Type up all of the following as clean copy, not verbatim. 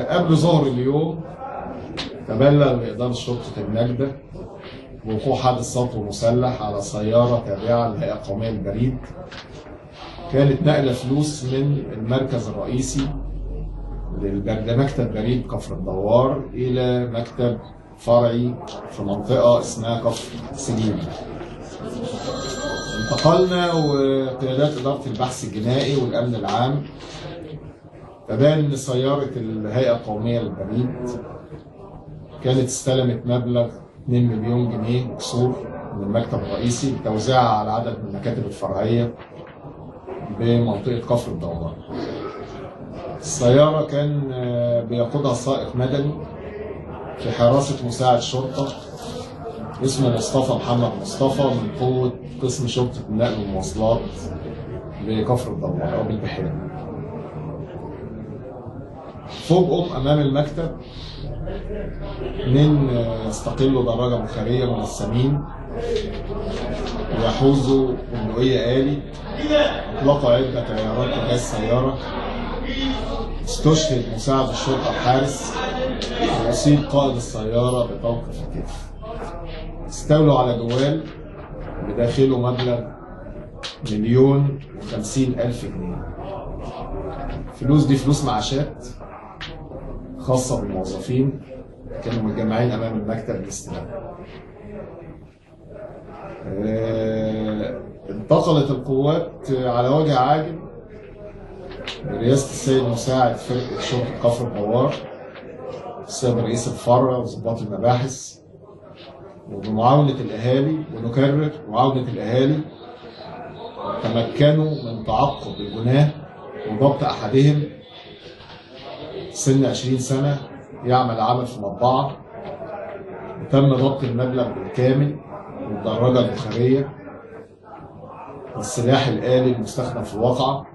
قبل ظهر اليوم تبلغ بإدارة شرطة النجدة بوقوع حادث سطو مسلح على سيارة تابعة للهيئة القومية للبريد. كانت نقلة فلوس من المركز الرئيسي لمكتب بريد كفر الدوار إلى مكتب فرعي في منطقة اسمها كفر سليم. انتقلنا وقيادات إدارة البحث الجنائي والأمن العام فبان ان سيارة الهيئة القومية للبريد كانت استلمت مبلغ 2 مليون جنيه كسور من المكتب الرئيسي بتوزيعها على عدد من المكاتب الفرعية بمنطقة كفر الدوار. السيارة كان بيقودها سائق مدني في حراسة مساعد شرطة اسمه مصطفى محمد مصطفى من قوة قسم شرطة النقل والمواصلات بكفر الدوار أو بالبحيرة. فوجئهم امام المكتب من يستقلوا دراجه بخاريه من السمين ويحوزوا بندقيه آلي. اطلقوا عده طيارات تجاه السياره. استشهد مساعد الشرطه الحارس واصيب قائد السياره بطلق في الكتف. استولوا على جوال بداخله مبلغ 1,050,000 جنيه. الفلوس دي فلوس معاشات خاصة بالموظفين كانوا متجمعين أمام المكتب للاستلام. انتقلت القوات على وجه عاجل برئاسة السيد مساعد فرقة شرطة كفر الدوار السيد رئيس الفرع وضباط المباحث وبمعاونة الأهالي، ونكرر معاونة الأهالي، تمكنوا من تعقب الجناه وضبط أحدهم سن 20 سنة يعمل عمل في مطبعة. وتم ضبط المبلغ بالكامل والدراجة البخارية والسلاح الآلي المستخدم في الواقعة،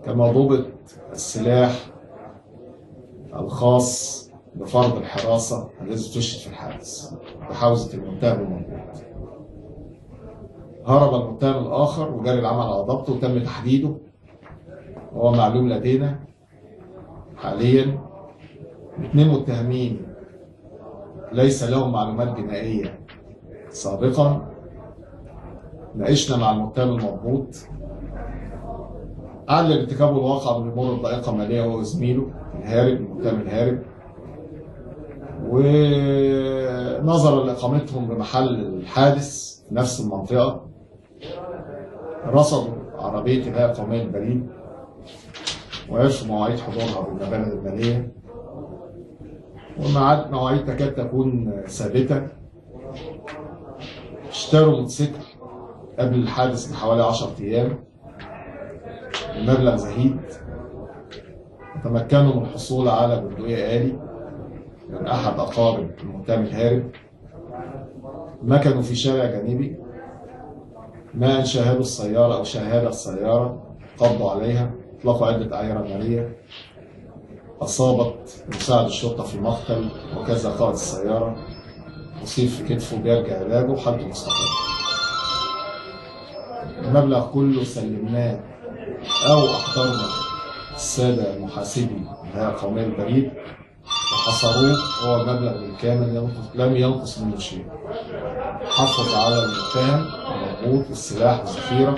كما ضبط السلاح الخاص بفرض الحراسة الذي استشهد في الحادث بحوزة المتهم الموجود. هرب المتهم الآخر وجري العمل على ضبطه وتم تحديده وهو معلوم لدينا حاليا. 2 متهمين ليس لهم معلومات جنائية سابقا. ناقشنا مع المتهم المضبوط علل ارتكابه الواقع بالامور الضائقه ماليه هو وزميله الهارب المتهم الهارب، ونظرا لاقامتهم بمحل الحادث في نفس المنطقه رصدوا عربيه الهيئه القوميه للبريد وعرفوا مواعيد حضورها بالمبالغ الماليه ومواعيد تكاد تكون ثابته. اشتروا موتوسيكل قبل الحادث بحوالي 10 أيام بمبلغ زهيد. تمكنوا من الحصول على بندقية آلي من أحد أقارب المتهم الهارب. مكنوا في شارع جانبي ما أن شاهدوا السيارة أو شاهد السيارة قبضوا عليها. اطلقوا عدة أعيرة نارية أصابت مساعد الشرطة في المقتل وكذا قائد السيارة أصيب في كتفه بيرجع علاجه وحالته مستقرة. المبلغ كله سلمناه أو أحضرنا السادة المحاسبي الهيئة القومية للبريد وحصروه هو المبلغ بالكامل لم ينقص منه شيء. حافظ على المتهم المربوط بالسلاح والذخيرة،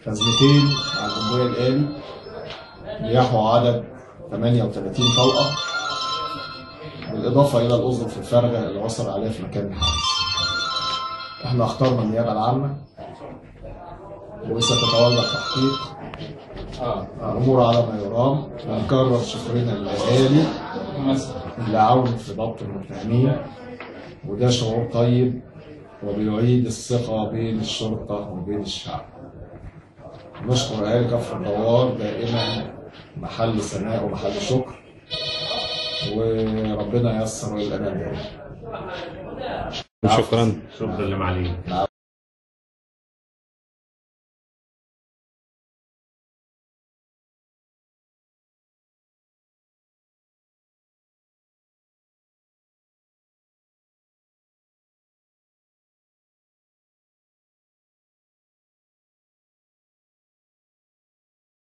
خزنتين على البندقية الآلي بيحوى عدد 38 طلقة بالإضافة إلى الأظرف الفارغة اللي وصل عليها في مكان الحادث. احنا اخترنا النيابة العامة وستتولى التحقيق أمور على ما يرام، ونكرر شكرنا للأهالي اللي عاونت في ضبط المتهمين، وده شعور طيب وبيعيد الثقة بين الشرطة وبين الشعب. نشكر أهالي كفر الدوار دائما محل ثناء ومحل شكر، وربنا ييسر لنا ذلك. شكرا. شكرا لمعاليك.